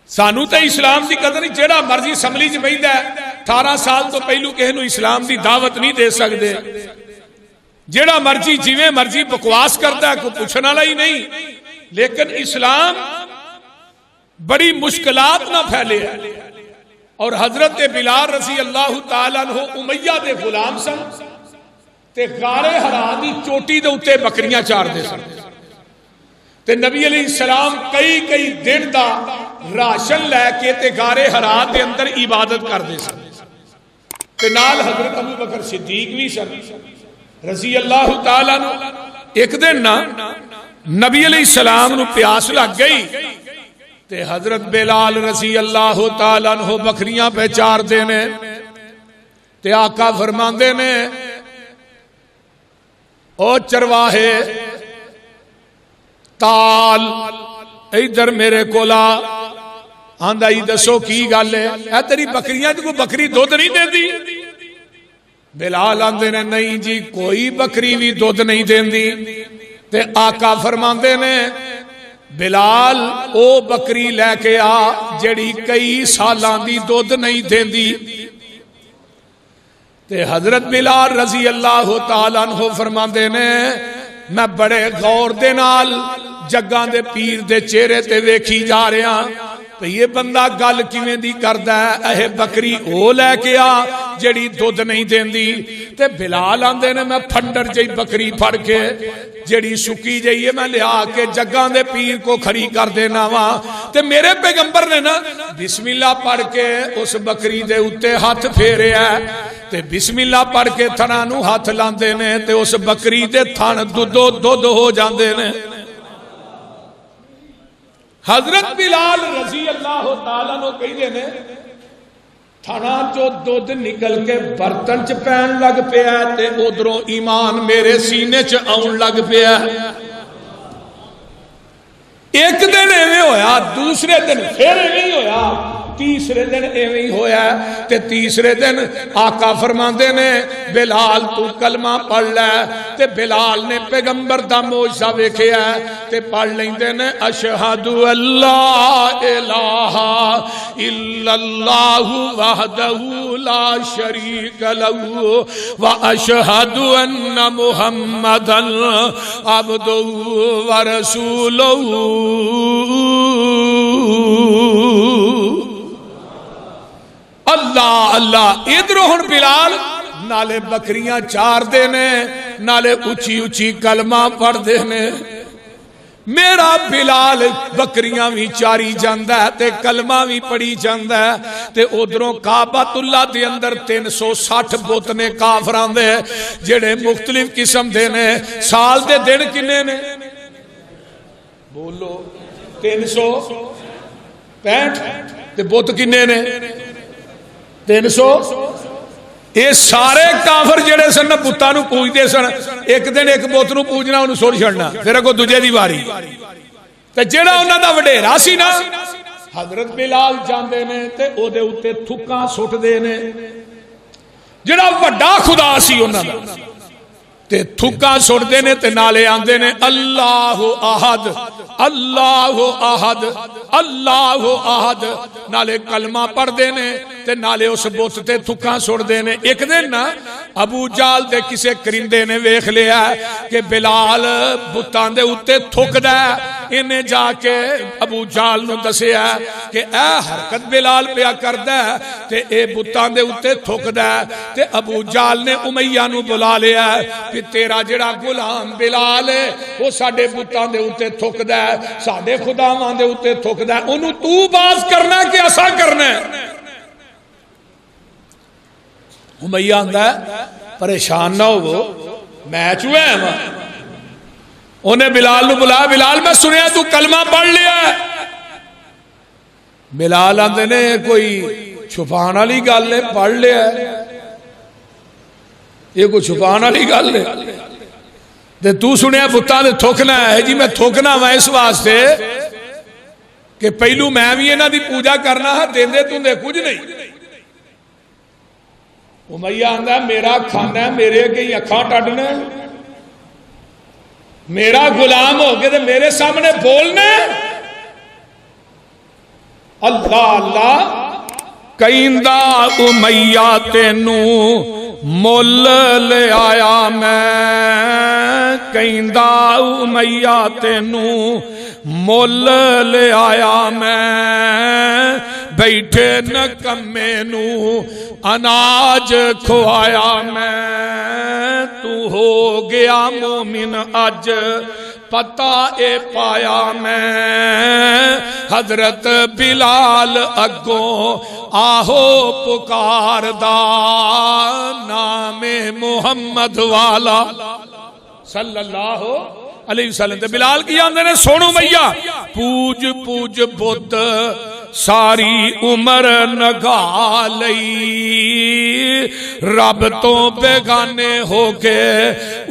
سانو تے اسلام دی قدر نہیں، جیڑا مرضی اسمبلی چ بیٹھدا ہے 18 سال تو پہلو کسی نو اسلام دی دعوت نہیں دے سکدے، جیڑا مرضی جویں مرضی بکواس کرتا ہے، کوئی پوچھنے والا ہی نہیں۔ لیکن اسلام بڑی مشکلات نہ پھیلے، اور حضرت بلال رضی اللہ تعالیٰ عنہ امیہ دے غلام سن تے غار حرا دی چوٹی دے اوتے بکریاں چار دے سن، تے نبی علیہ السلام کئی دن دا راشن لے کے تے غار حرا دے اندر عبادت کردے سن، تے نال حضرت ابو بکر صدیق بھی سن رضی اللہ تعالیٰ عنہ۔ ایک دن نا نبی علیہ السلام نو پیاس لگ گئی تے حضرت بلال رضی اللہ تعالیٰ عنہ بکریاں پہ چار دینے، تے آقا فرماندے نے او چرواہے تال ادھر میرے کولا، آندہ ہی دسو کی گل ہے، اے تیری بکریاں تے کوئی بکری دودھ نہیں دے دی؟ بلال آندے نے نہیں جی کوئی بکری بھی دودھ نہیں دین دی، تے آقا فرماندے نے بلال او بکری لے کے آ جڑی کئی سالاں دی دودھ نہیں دین دی۔ تے حضرت بلال رضی اللہ تعالیٰ عنہ فرماندے نے میں بڑے غور دے نال جگاں دے پیر دے چہرے تے ویکھی جا رہا تو یہ بندہ گل کیویں دی کردا ہے، اے بکری او لے کے آ جڑی دودھ نہیں دیندی۔ تے بلال آندے نے میں پھنڈر جئی بکری پھڑ کے جڑی سکی جئی ہے میں لیا کے جگاں دے پیر کو کھڑی کر دینا وا، تے میرے پیغمبر نے نا بسم اللہ پڑھ کے اس بکری دے اوتے ہاتھ پھیرے ہے، تے بسم اللہ پڑھ کے تھنا نو ہاتھ لاندے نے تے اس بکری دے تھن دودھ ہو جاندے نے۔ حضرت بلال رضی اللہ تعالیٰ عنہ کہندے نے تھنا جو دودھ نکل کے برتن چ پین لگ پیا تے ادھروں ایمان میرے سینے چ آن لگ پیا۔ ایک دن ایویں ہویا، دوسرے دن پھر ایویں ہویا، تیسرے دن ایویں ہویا، تے تیسرے دن آقا فرماندے نے بلال تو کلمہ پڑھ لے، تے بلال نے پیغمبر دا معجزہ ویکھیا تے پڑھ لیندے نے اشہد اللہ الہ الا اللہ وحدہ لا شریک لہ واشہد ان محمدا عبدہ ورسولہ۔ اللہ اللہ ادھر ہن بلال نالے بکریاں چار دینے نالے اچھی اچھی کلمہ پڑھ دینے۔ میرا بلال بکریاں بھی چاری جاندہ ہے تے کلمہ بھی پڑھی جاندہ ہے، تے ادھروں کعبۃ اللہ دے اندر 360 بتنے کافران دے جڑے مختلف قسم دینے۔ سال دے دن کنے نے بولو 365 تے بت کنے نے 300۔ یہ سارے کافر جڑے سن بتاں نو پوجدے سن، ایک دن ایک بت نو پوجنا انہوں سوڑ چھڑنا، پھر اگوں دوجے دی واری تے جڑا انہاں دا وڈیرا سی نا حضرت بلال جاندے نے تے او دے اوتے تھکاں سٹ دے نے، جڑا وڈا خدا سی انہاں دا تے تھکاں سٹ دے نے تے نالے آندے نے اللہ احد اللہ احد اللہ احد، نالے کلمہ پڑھ دے نے تے نالے اس بت تے تھکاں سٹ دے نے۔ ایک دن نا ابو جال دے کسے کرندے نے ویکھ لیا کہ بلال بتاں دے اوتے تھک دا ہے، انہیں جا کے ابو جال نو دسیا کہ اے حرکت بلال پیا کردا ہے تے اے بتاں دے اوتے تھک دا ہے، تے ابو جال نے امیہ نو بلا لیا کہ تیرا جڑا غلام بلال ہے وہ ساڈے بتاں دے اوتے تھک دا ہے، ساڈے خداواں دے اوتے تھک دا ہے، انہوں تو باز کرنا کہ اسا کرنا ہے؟ امیہ آندہ ہے پریشان نہ ہو میچ ہوئے ہیں وہاں۔ انہیں بلال نو بلا، بلال میں سنیا تو کلمہ پڑھ لیا ہے۔ بلال آندے نے کوئی چھپانا لی گل ہے، پڑھ لیا ہے، یہ کوئی چھپانا لی گل ہے تے تو سنیا بتاں دے تھوکنا ہے؟ جی میں تھوکنا ہوا اس واسطے کہ پہلو میں بھی انہاں دی پوجا کرنا ہے، دیندے توں دے کچھ نہیں۔ امیہ آندہ ہے میرا کھانا ہے، میرے کئی اکھاں ٹاٹنا ہے، میرا غلام ہو کے تے میرے سامنے بولنا ہے۔ اللہ اللہ کہندا امیہ تینو مول لے آیا میں کہندا امیہ تینو مول لے آیا میں بیٹھے نکمے نو اناج کھوایا میں تو ہو گیا مومن اج پتہ اے پایا میں حضرت بلال اگوں آہو پکار دا نام محمد والا صلی اللہ علیہ وسلم تے بلال کی آندے نے سونو میاں پوج پوج بدھ ساری عمر نگا لئی رب تو بیگانے ہو کے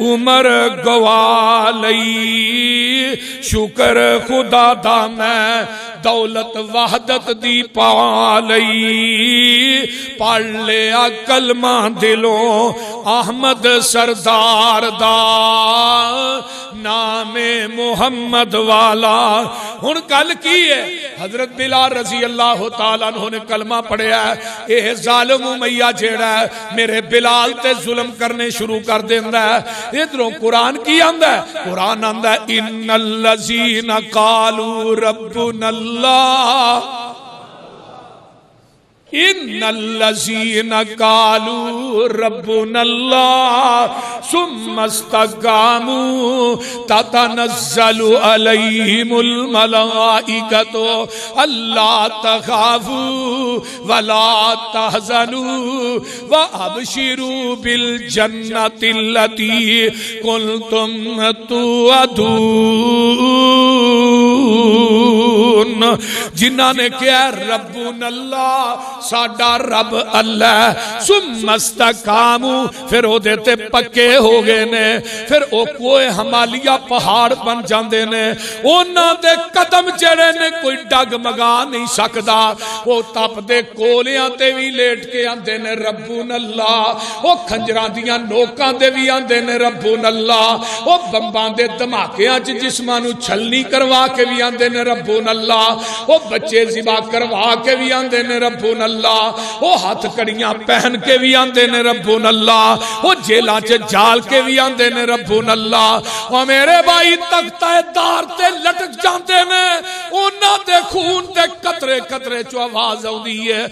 عمر گوا لئی شکر خدا دا میں دولت وحدت دی پا لئی پڑھ لیا کلمہ دلوں احمد سردار دا نام محمد والا ہن کل کی ہے حضرت بلال رضی اللہ تعالیٰ عنہ نے کلمہ پڑھیا ہے اے ظالم امیہ جیڑا ہے میرے بلال تے ظلم کرنے شروع کر دیندہ ہے ادھروں قرآن کی آندہ ہے قرآن آندہ ہے ان الذین قالوا ربنا اللہ ان الذین قالوا ربنا اللہ ثم استقاموا تتنزل علیہم الملائکۃ الا تخافوا ولا تحزنوا وابشروا بالجنۃ التي کنتم توعدون جنہاں نے کہا ربنا اللہ ساڈا رب اللہ ثم استقاموا پھر او دیتے پکے ہو گئے نے پھر او کوئی ہمالیہ پہاڑ بن جاندے نے اونا دے قدم جڑے نے کوئی ڈگ مگا نہیں سکدا او تپ دے کولیاں تے بھی لیٹ کے آندے نے ربنا اللہ او کھنجراں دیاں نوکاں دے بھی آندے نے ربنا اللہ او بمباں دے دھماکیاں چ جسماں نو چھلنی کروا کے بھی آندے نے ربنا اللہ او بچے ذبح کروا کے بھی آندے نے ربنا اللہ وہ ہاتھ کڑیاں پہن کے بھی آندے نے ربنا اللہ وہ جیلاں چے جال کے بھی آندے نے ربنا اللہ وہ میرے بھائی تختہ دار تے لٹک جاندے نے انہاں دے خون تے قطرے قطرے چو آواز آؤندی ہے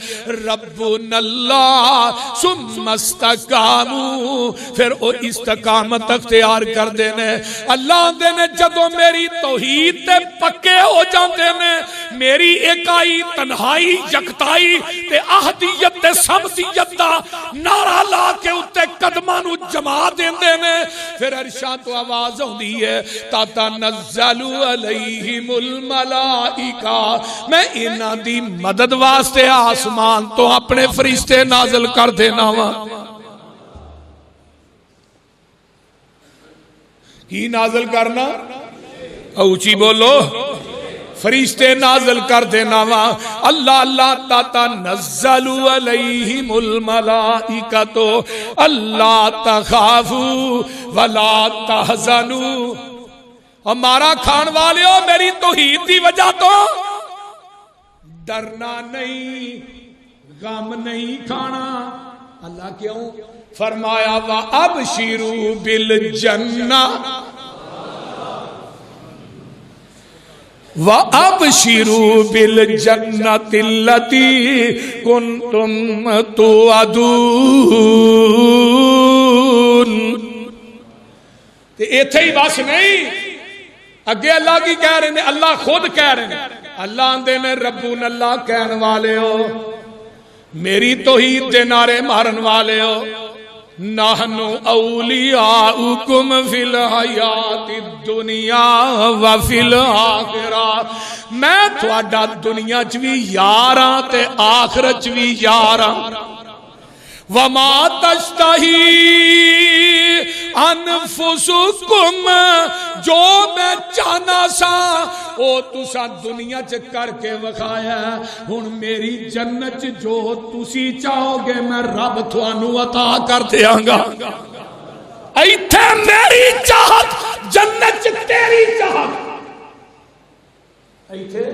ربنا اللہ ثم استقاموا پھر وہ استقامت اختیار کر دینے اللہ دے نے جدو میری توحید تے پکے ہو جاندے نے میری اکائی تنہائی یکتائی تے احدیت تے سمدیت دا نعرہ لا کے اتے قدماں نو جما دیندے نے پھر ارشاں تو آواز ہوندی ہے تتنزل علیہم الملائکہ میں انہاں دی مدد واسطے آسمان تو اپنے فرشتے نازل کر دینا وا کی نازل کرنا اونچی بولو فرشتے نازل کر دینا وا اللہ اللہ تتنزل علیہم الملائکۃ اللہ تخافوا ولا تحزنوا ہمارا کھان والے ہو میری توحید دی وجہ تو ڈرنا نہیں غم نہیں کھانا اللہ کیوں فرمایا وَأَبْشِرُوا بِالْجَنَّةِ وَأَبْشِرُوا بِالْجَنَّةِ الَّتِي كُنْتُمْ تُوعَدُونَ ایتھے ہی بس نہیں اگے اللہ کی کہہ رہے ہیں اللہ خود کہہ رہے ہیں اللہ آندے نے ربنا اللہ کہنے والے ہو میری توحید دے نعرے مارن والے ہو نحن اولیاؤکم فی الحیات الدنیا وفی الآخرہ میں تھوڑا دنیا چوی یاراں تے آخرت چوی یاراں وما تشتہی انفسکم جو میں چاہنا سا او تسا دنیا چ کر کے وکھایا ہن میری جنت جو تسی چاہو گے میں رب تھانو عطا کر دیاں گا ایتھے میری چاہت جنت چ تیری چاہت ایتھے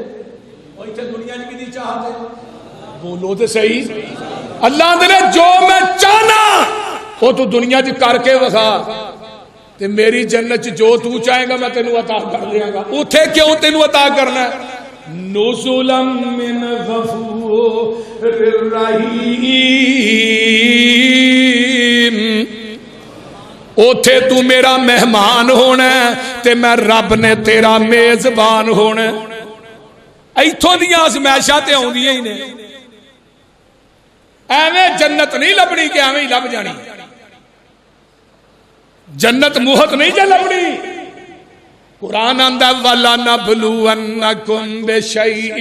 اتنے دنیا کی دی چاہتے بولو تو صحیح اللہ نے جو میں چاہنا وہ تو دنیا چ کر کے وکھا تے میری جنت جو تو چاہے گا میں تینوں عطا کر دیا گا اتھے کیوں تینوں عطا کرنا ہے نزلا من غفور رحیم اتھے تو میرا مہمان ہونا ہے تے میں رب نے تیرا میزبان ہونا ہے ایتھوں دیاں ازمائشاں تے آوندیاں ہی نے ایویں جنت نہیں لبنی کہ ایویں ہی لب جانی جنت موہت نہیں جا لبنی قرآن آندہ وَلَنَبْلُوَنَّكُمْ بِشَيْءٍ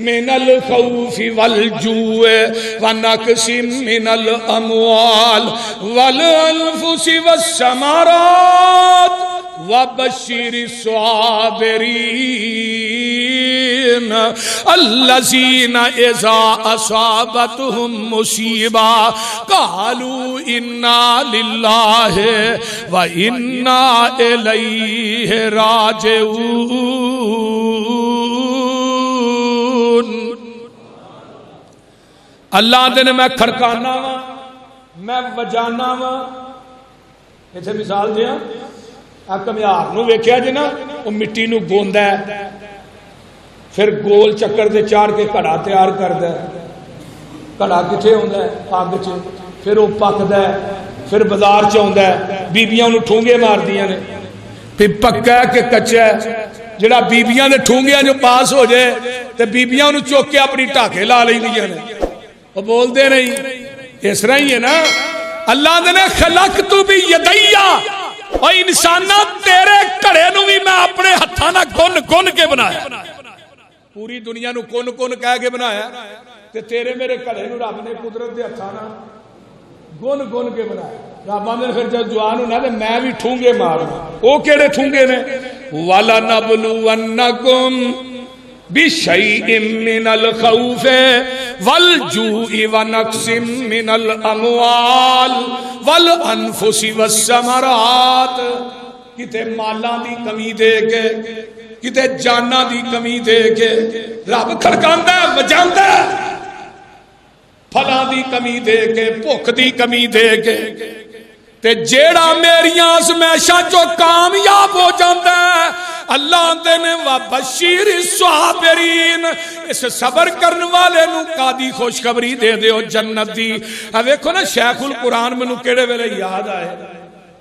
مِّنَ الْخَوْفِ وَالْجُوعِ وَنَقْصٍ مِّنَ الْأَمْوَالِ وَالْأَنفُسِ وَالثَّمَرَاتِ وَبَشِّرِ الصَّابِرِينَ الَّذِينَ إِذَا أَصَابَتْهُمْ مُصِيبَةٌ قَالُوا إِنَّا لِلَّهِ وَإِنَّا إِلَيْهِ راجعون اللہ دے میں کھڑکانا وا میں وجانا وا ایتھے مثال دیا کمیار نو ویکھیا جی نا وہ مٹی نو گوندا ہے پھر گول چکر دے چار کے کڑا تیار کردا ہے کڑا کتھے ہوندا ہے اگ چ پھر وہ پکدا ہے پھر بازار چ آوندا ہے بیبییاں انہوں ٹھونگے ماردیاں نے پھر پکا ہے کہ کچا ہے جڑا بیبییاں دے ٹھونگیاں جو پاس ہو جائے تے بیبییاں انہوں چوک کے اپنی ٹاکے لا لیندیاں نے وہ بول دے نہیں اس طرح ہی ہے نا اللہ نے خلقت بھی یدیا اور انسانہ تیرے کڑے نو بھی میں اپنے ہتھاں نال گن گن کے بنایا پوری دنیا نو کن کن کہہ کے بنایا تے تیرے میرے کڑے نو رب نے قدرت دے ہتھاں نال گن گن کے بنایا رب آندے پھر جب جوان ہونا تے میں بھی ٹھونگے مارنا او کیڑے ٹھونگے نے وَلَنَبْلُوَنَّكُمْ بِشَيْءٍ مِّنَ الْخَوْفِ وَالْجُوعِ وَنَقْصٍ مِّنَ الْأَمْوَالِ وَالْأَنفُسِ وَالثَّمَرَاتِ کتے مالاں دی کمی دے کے کتے جاناں دی کمی دے کے رب کھڑکاندا ہے وجاندا ہے پھلاں دی کمی دے کے بھوک دی کمی دے کے تے جیڑا میریاں ازمائشاں جو کامیاب ہو جاندا ہے اللہ دے نے وَبَشِّرِ الصَّابِرِينَ اس صبر کرن والے نو قادی خوشخبری دے دیو جنت دی ویکھو نا شیخ القرآن مینو کیڑے ویلے یاد آئے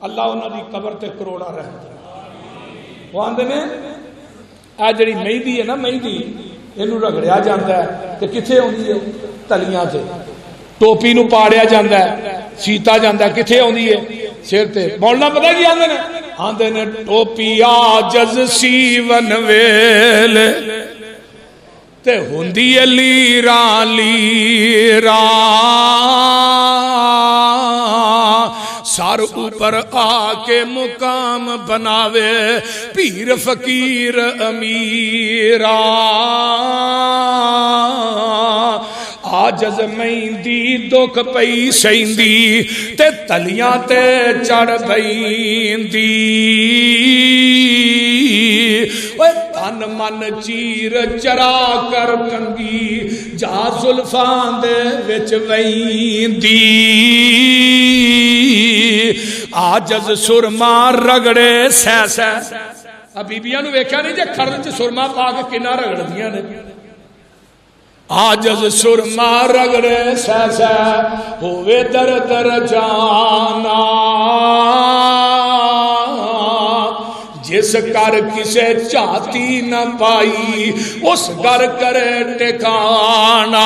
اللہ انہاں دی قبر تے کروڑا رحمت وہ آندے نے اے جڑی مہندی ہے نا مہندی اینو رگڑیا جاندا ہے تے کتھے ہوندی ہے تلیاں تے ٹوپی نو پاڑیا جاندا ہے سیتا جاندا ہے کتھے ہوندی ہے سر تے بولنا پتہ کی آندے نے آندے نے ٹوپی آجز سیون ویل تے ہوندی ہے لیران سار اوپر آ کے مقام بناوے پیر فقیر امیران آجز مہندی دکھ پئی سیندی تے تلیاں تے چڑھ بیندی تن من چیر چرا کر کنگی جا زلفان دے وچ ویندی آجز سرما رگڑے سہ سہ اب بیبیاں نو ویکھیا نہیں جے کھڑ وچ سرما پا کے کنا رگڑ دیاں نے آجز سرما رگڑے سہ سہ ہوئے در در جانا جس کر کسے چاہتی نہ پائی اس گھر کرے ٹکانا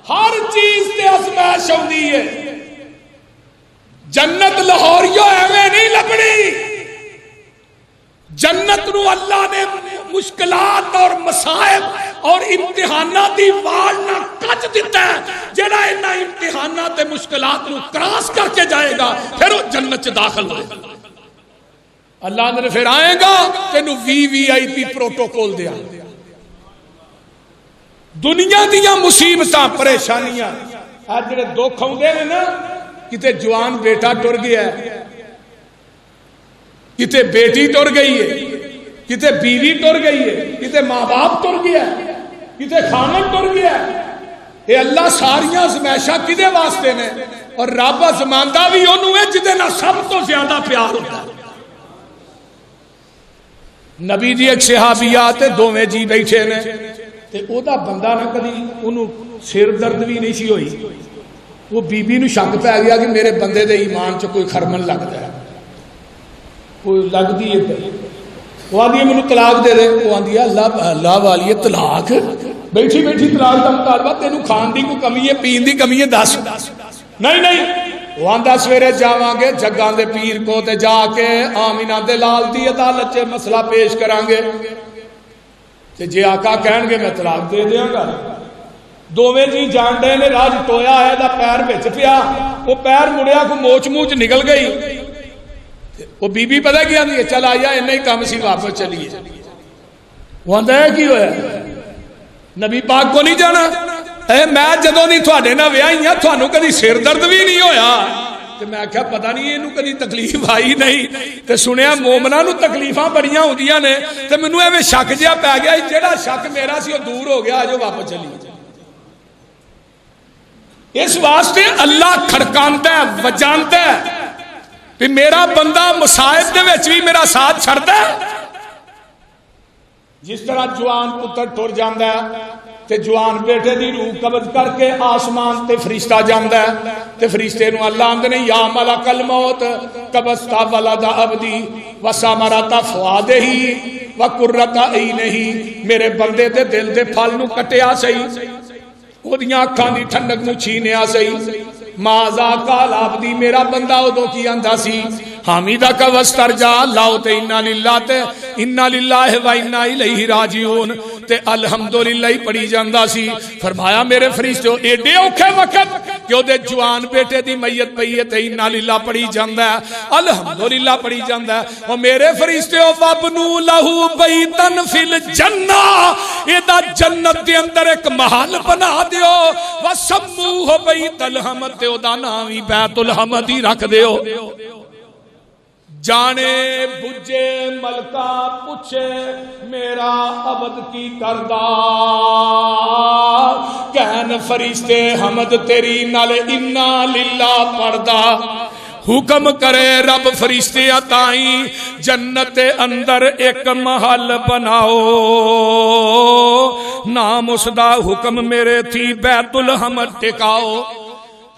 ہر چیز تے ازمائش ہوندی ہے جنت لاہوریو ایویں نہیں لبنی جنت نو اللہ نے مشکلات اور مصائب اور امتحانات دی وال نہ کچ دیتا ہے جڑا انہا امتحانات تے مشکلات نو کراس کر کے جائے گا پھر وہ جنت چ داخل ہوئے اللہ نے پھر آئے گا تینو VIP پروٹوکول دیا دنیا دیاں مصیبتاں پریشانیاں آج جڑے دکھ ہوندے نے نا کتے جوان بیٹا ٹر گیا ہے کتے بیٹی ٹر گئی ہے، کتے بیوی ٹر گئی ہے، کتے ماں باپ ٹر گیا ہے، کتے خامن ٹر گیا ہے۔ اے اللہ ساریاں ازمائشاں کدے واسطے نے، اور رب ازماندا بھی انہوں ہے جدے نال سب تو زیادہ پیار ہوتا ہے۔ نبی دی ایک صحابیہ تے دوویں جی بیٹھے نے تے او دا بندہ نہ کدی انہوں سر درد بھی نہیں سی ہوئی، وہ بی بی نو شک پہ گیا کہ میرے بندے دے ایمان چ کوئی خرمن لگتا ہے، کوئی لگتی ہے، وہ آدھی ہے مجھے طلاق دے دے، وہ آدھی ہے اللہ والی ہے طلاق، بیٹھی بیٹھی طلاق کا مطالبہ، تینوں کھان دی کوئی کمی ہے، پین دی کمی ہے، دس نہیں وہ آندا سویرے جاواں گے جگاں دے پیر کو تے جا کے آمینہ دے لال دی عدالت چ مسئلہ پیش کران گے، تے جے آقا کہن گے میں طلاق دے دیاں گا، دوویں جی جان ڈے نے راج ٹویا ہے دا پیر وچ پیا، وہ پیر مڑیا کو موچ موچ نکل گئی، وہ بی بی پتہ کی آندی ہے چل آیا انہیں ہی کام سی واپس چلیے، وہ آندا ہے کی ہویا نبی پاک کو نہیں جانا، اے میں جدوں نہیں تھوڑے نہ ویائی ہاں تھانوں کدی سر درد بھی نہیں ہویا، تے میں کہا پتہ نہیں اینوں کدی تکلیف آئی نہیں، تے سنیا مومناں نو تکلیفاں بڑیاں ہوندیاں نے، تے مینوں ایویں شک جہا پی گیا جہڑا شک میرا سی وہ دور ہو گیا، جو واپس چلیے۔ اس واسطے اللہ کھڑکاندا ہے وجاندا ہے کہ میرا بندہ مصائب دے وچ بھی میرا ساتھ چھڑدا ہے۔ جس طرح جوان پتر ٹر جاندا ہے تے جوان بیٹے دی روح قبض کر کے آسمان تے فرشتہ جاندا ہے، تے فرشتے نو اللہ آندے نے یا ملک الموت قبضت ولد عبدی وثمرۃ فؤادہ وقرۃ عینہ، میرے بندے دے دل دے پھل نو کٹیا سہی، وہ دیاں اکھاں دی ٹھنڈک نو چھینیا سہی، ماذا قال عبدی میرا بندہ ادوں کی آندا سی حمیدہ کا وسترجا لاؤ تے انا للہ و انا الیہ راجعون، تے الحمدللہ ہی پڑھی جاندا سی۔ فرمایا میرے فرشتو ایڈے اوکھے وقت کہ دے جوان بیٹے دی میت پئی ہے تے انا للہ پڑھی جاندا ہے، الحمدللہ پڑھی جاندا ہے، اور میرے فرشتو وابنو لہو بیتن فی الجنہ، ایدہ جنت دے اندر ایک محل بنا دیو، وسموہ بیت الحمد، تے او دا نامی بیت الحمد ہی رکھ دیو۔ جانے بجے ملکہ پوچھے میرا عبد کی کردہ، کہن فرشتے حمد تیری نال انا للہ پردہ، حکم کرے رب فرشتے تائیں جنت اندر ایک محل بناؤ، نام اس دا حکم میرے تھی بیت الحمد ٹکاؤ۔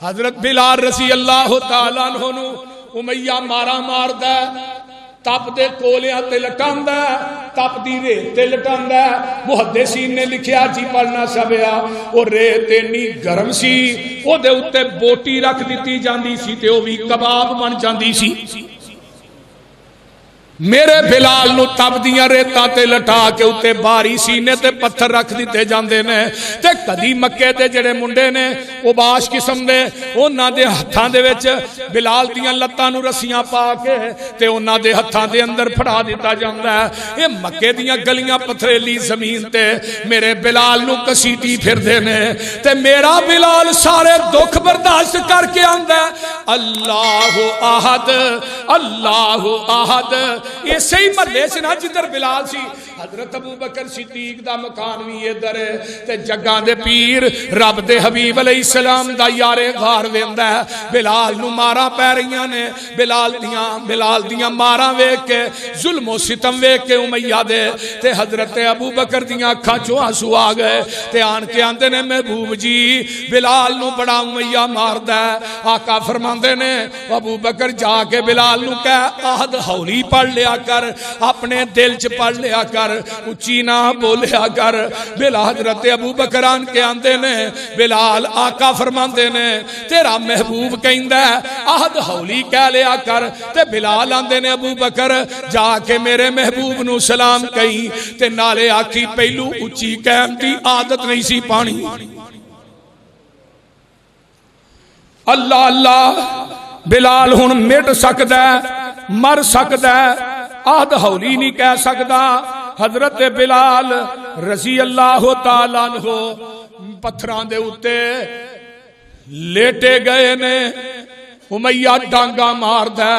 حضرت بلال رضی اللہ تعالیٰ عنہ امیہ مارا مار دا، تپ دے کولیاں تے لٹان دا، تپ دی ریت تے لٹان دا، محدثین نے لکھیا جی پڑھنا سبیا، اور ریت اتنی گرم سی، او دے اتے بوٹی رکھ دیتی جاندی سی تے او بھی کباب بن جاندی سی۔ میرے بلال نو تب دیاں ریتاں تے لٹا کے اتے باری سینے تے پتھر رکھ دیتے جاندے نے، تے کدی مکے دے جڑے منڈے نے او باش قسم دے انہاں دے ہتھاں دے وچ بلال دیاں لتاں نو رسیاں پا کے تے انہاں دے ہتھاں دے اندر پھڑا دیتا جاندا ہے۔ اے مکے دیاں گلیاں پتھریلی زمین تے میرے بلال نو کسیٹی پھر دے نے، تے میرا بلال سارے دکھ برداشت کر کے آندا ہے اللہ احد اللہ احد۔ ایسے ہی محلے سے نا جدھر بلال سی حضرت ابو بکر صدیق دا مکان بھی ادھر ہے، تے جگاں دے پیر رب دے حبیب علیہ السلام دا یارے غار ویندا ہے، بلال نو ماراں پے رہیاں نے، بلال دیاں ماراں ویکھ کے ظلم و ستم ویکھ کے امیہ دے، تے حضرت ابو بکر دیاں اکھاں چوں آنسو آ گئے، تے آن کے آندے نے محبوب جی بلال نو بڑا امیہ ماردا ہے۔ آقا فرماندے نے ابو بکر جا کے بلال نو کہہ عہد ہولی پڑھ لیا کر، اپنے دل چ پڑھ لیا کر، اچھی نہ بولیا کر۔ بلال حضرت ابو بکر آن کے آندے نے بلال آقا فرماندے نے تیرا محبوب کہندا ہے عہد ہولی کہہ لیا کر، تے بلال آندے نے ابو بکر جا کے میرے محبوب نو سلام کہیں، تے نالے آکھی پہلو اچھی کہن دی عادت نہیں سی پانی۔ اللہ اللہ بلال ہن مٹ سکدا ہے، مر سکدا ہے، عہد ہولی نہیں کہہ سکدا۔ حضرت بلال رضی اللہ تعالیٰ عنہ پتھران دے اتے لیٹے گئے نے، امیہ ڈانگا مار دے،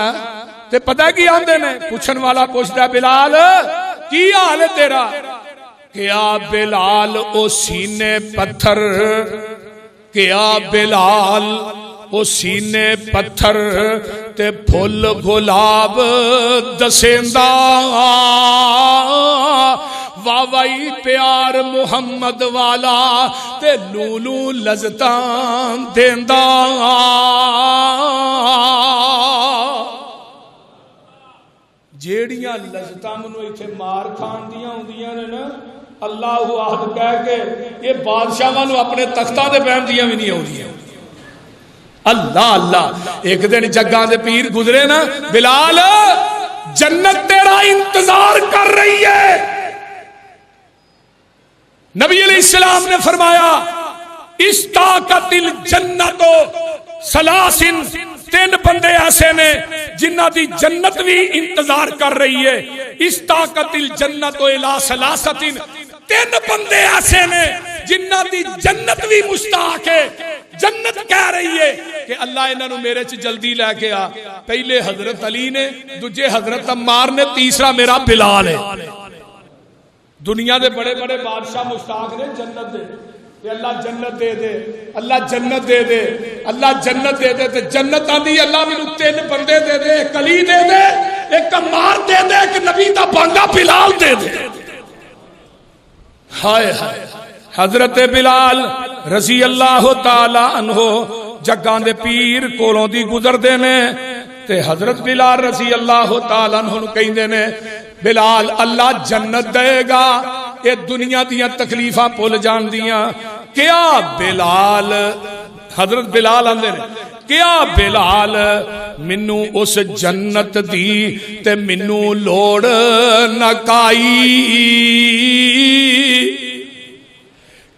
تے پتہ کی آندے نے پوچھن والا پوچھدا بلال کی حال ہے تیرا؟ کیا بلال او سینے پتھر، کیا بلال او سینے پتھر تے پھول گلاب دسیندا، واوائی پیار محمد والا تے لولو لذتاں دیندا۔ جیڑیاں لذتاں منو ایتھے مار کھان دیاں ہوندیاں نے نا، اللہ احد کہہ کے یہ بادشاہاں نو اپنے تختاں دے بہن دیاں بھی نہیں ہوندیاں۔ اللہ اللہ، ایک دن جگاں دے پیر گزرے نا، بلال جنت تیرا انتظار کر رہی ہے۔ نبی علیہ السلام نے فرمایا استاقت الجنت سلاسن، تین بندے ایسے نے جنہ دی جنت بھی انتظار کر رہی ہے۔ استاقت الجنت الی سلاستن، تین بندے ایسے نے جنہ دی جنت بھی مشتاق ہے، جنت کہہ رہی ہے کہ اللہ انہاں نو میرے چ جلدی لے کے آ۔ پہلے حضرت علی نے، دوجے حضرت عمار نے، تیسرا میرا بلال ہے۔ دنیا دے بڑے بڑے بادشاہ مشتاق نے جنت دے، کہ اللہ جنت دے دے، اللہ جنت دے دے، اللہ جنت دے دے، تے جنت آندی اللہ مینوں تین بندے دے دے، ایک علی دے دے، ایک عمار دے دے، ایک نبی دا بانگا بلال دے دے۔ ہائے ہائے، حضرت بلال رضی اللہ تعالی عنہ جگاں دے پیر کولوں دی گزر دے نے، تے حضرت بلال رضی اللہ تعالی عنہ نو کہندے نے بلال اللہ جنت دے گا، اے دنیا دیاں تکلیفاں بھول جان دیاں۔ کیا بلال، حضرت بلال آندے نے کیا بلال منو اس جنت دی تے منو لوڑ نہ کائی،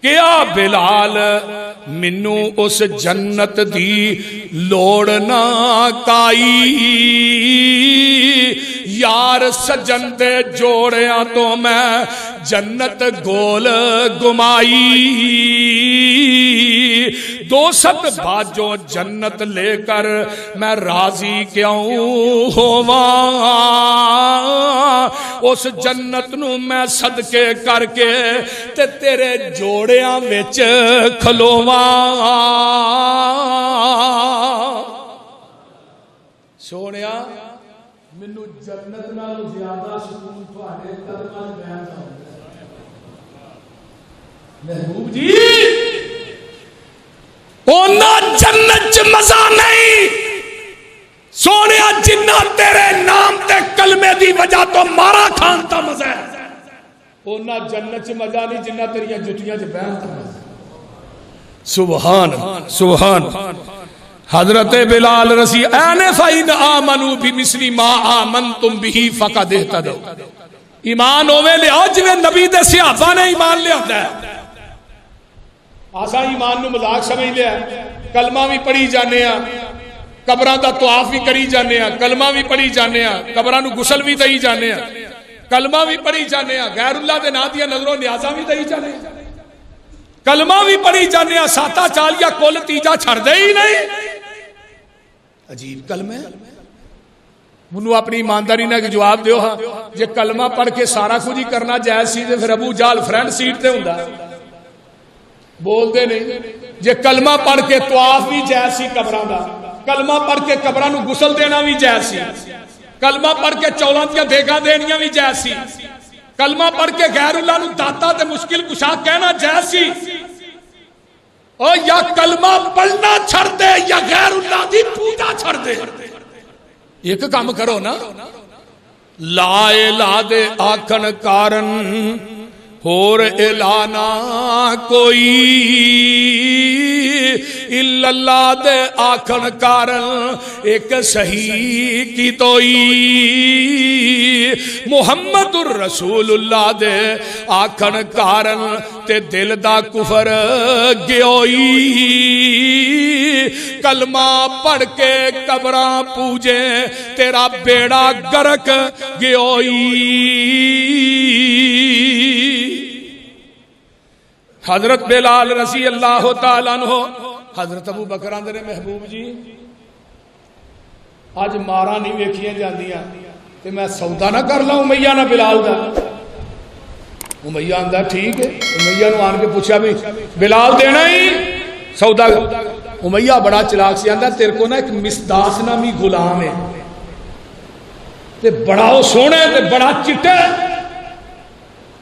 کیا بلال منو اس جنت دی لوڑ نہ کائی، یار سجن دے جوڑیاں تو میں جنت گول گمائی، 200 باجو جنت لے کر میں راضی کیوں ہواں، اس جنت نو میں صدقے کر کے تے تیرے جوڑیاں وچ کھلواں۔ سونیا مینوں جنت نال زیادہ سکون تہاڈے قدماں وچ بیان ہوتا محبوب جی، اونا جنت چ مزہ نہیں سونیا جنہ تیرے نام تے کلمے دی وجہ تو مارا کھان تا مزہ ہے، اونا جنت چ مزہ نہیں جنہ تیریاں جتیاں چ بیان تا مزہ۔ سبحان سبحان۔ حضرت بلال رضی آنف ان آمنوا بمثل ما آمنتم به فقد اهتدوا، ایمان ہوے لیا جویں نبی دے صحابہ نے ایمان لیا ہے۔ آسا ایمان نو مذاق سمجھ لیا، کلمہ بھی پڑھی جانے ہاں، قبراں دا طواف بھی کری جانے ہاں، کلمہ بھی پڑھی جانے ہاں، قبراں نو غسل بھی دئی جانے ہاں، کلمہ بھی پڑھی جانے ہاں، غیر اللہ دے ناں دیاں نظروں نیازاں بھی دئی جانے ہاں، کلمہ بھی پڑھی جانے ہاں، ساتا چالیا کل تیجا چھڑ دے ہی نہیں۔ عجیب کلمہ ہے، منو اپنی ایمانداری نہ جواب دیو ہاں، جے کلمہ پڑھ کے سارا کچھ ہی کرنا جائز سی تے پھر ابو جہل فرنٹ سیٹ تے ہوندا، بول دے نہیں۔ جے کلمہ پڑھ کے طواف بھی جائز سی قبراں دا، کلمہ پڑھ کے قبراں نو غسل دینا بھی جائز سی، کلمہ پڑھ کے چولاں دیاں دیگاں دینیاں بھی جائز سی، کلمہ پڑھ کے غیر اللہ نو داتا تے مشکل کشا کہنا جائز سی۔ اور یا کلمہ پڑھنا چھڑ دے یا غیر اللہ دی پوجا چھڑ دے، ایک کام کرو نا۔ لا الہ دے آکھن کارن اور اعلانا کوئی، الا اللہ دے آکھن کارن ایک صحیح کی توئی، محمد الرسول اللہ دے آکھن کارن تے دل دا کفر گیوئی، کلمہ پڑھ کے قبراں پوجے تیرا بیڑا گرک گیوئی۔ حضرت بلال رضی اللہ تعالیٰ عنہ، حضرت ابو بکر اندر محبوب جی اج مارا نہیں ویکھیاں جاندیاں تے میں سودا نہ کر لاں امیہ نہ بلال دا. امیہ آندا ٹھیک ہے. امیہ نو آن کے پوچھا بھی بلال دینا ہی سودا. امیہ بڑا چلاک سی آندا تیرے کو نا ایک مصداس نامی غلام ہے تے بڑا وہ سونا ہے تے بڑا چٹا ہے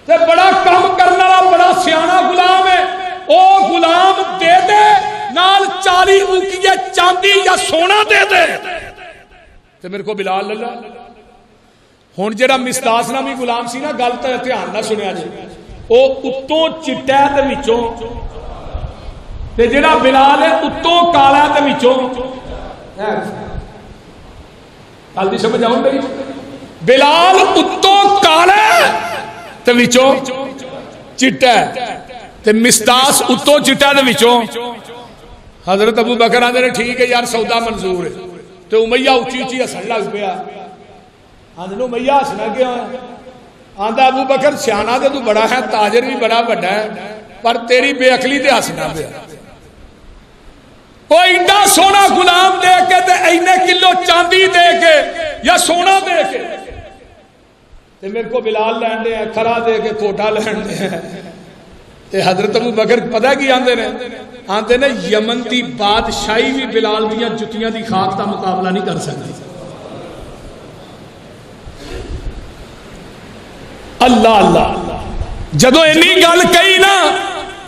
تے بڑا کام کرنے والا بڑا سیانا غلام ہے. او غلام دے دے نال 40 اوقیہ چاندی یا سونا دے دے تے میرے کو بلال للا. ہن جڑا مصداس نامی غلام سی نا گل تے دھیان نہ سنیا جی. او اتوں چٹا تے وچوں تے جڑا بلال ہے اتوں کالا تے وچوں. گل دی سمجھ آؤ میری. بلال اتوں کالا تے وچوں چٹا تے مصداس اتوں چٹا تے وچوں. حضرت ابو بکر آندے نے ٹھیک ہے یار سودا منظور ہے. تے امیہ اچھی اچھی ہسن لگ پیا. آندے امیہ ہسنا کیا آندا ابو بکر سیانا تے تو بڑا ہے تاجر بھی بڑا بڑا ہے پر تیری بے عقلی تے ہسنا پیا. کوئی ایڈا سونا غلام دے کے تے اینے کلو چاندی دے کے یا سونا دے کے تے میرے کو بلال لین دے ہیں کھرا دے کے کوٹا لین دے ہیں. تے حضرت ابو بکر پتہ کی آندے نے یمن دی بادشاہی بھی بلال دیاں جتیاں دی خاک دا مقابلہ نہیں کر سکتی. اللہ اللہ جدو اینی گل کہی نا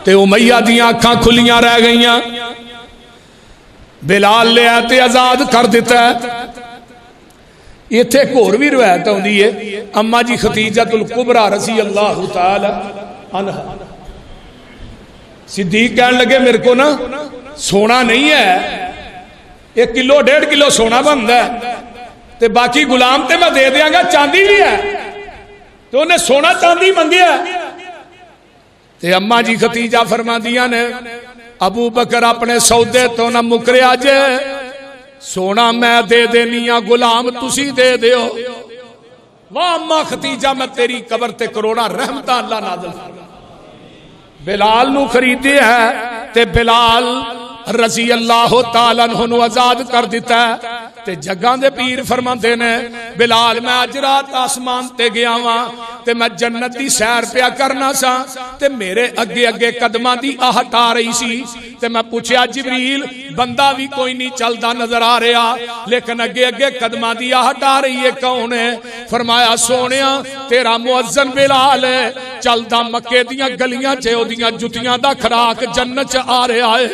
تے امیہ دیاں آنکھاں کھلیاں رہ گئیاں. بلال لے آتے آزاد کر دیتا ہے. ایتھے ایک اور بھی روایت ہوندی ہے اما جی ختیجۃ الکبریٰ رضی اللہ تعالی عنہا صدیق کہنے لگے میرے کو نا سونا نہیں ہے 1 کلو 1.5 کلو سونا بنتا ہے تے باقی غلام تے میں دے دیاں گا چاندی بھی ہے. تو انہیں سونا چاندی منگیا تے اما جی ختیجہ فرما دیا نے ابو بکر اپنے سودے تو نہ مکریا جے سونا میں دے دینیا غلام تسی دے دیو. واہ اما ختیجہ میں تیری قبر تے کروڑا رحمتہ اللہ نازل فرما. بلال نو خریدے ہے تے بلال رضی اللہ تعالیٰ عنہ آزاد کر دیتا ہے. تے جگاں دے پیر فرماندے نے بلال میں اج رات آسمان تے گیا واں تے میں جنت دی سیر پیا کرنا سا تے میرے اگے اگے قدماں دی آہٹ آ رہی سی تے میں پوچھیا جبریل بندہ بھی کوئی نہیں چلدا نظر آ رہا لیکن اگے اگے قدماں دی آہٹ آ رہی ہے کون ہے؟ فرمایا سونیا تیرا مؤذن بلال ہے چلدا مکے دیاں گلیاں چ اودیاں جتیاں دا کھراک جنت چ آ رہا ہے.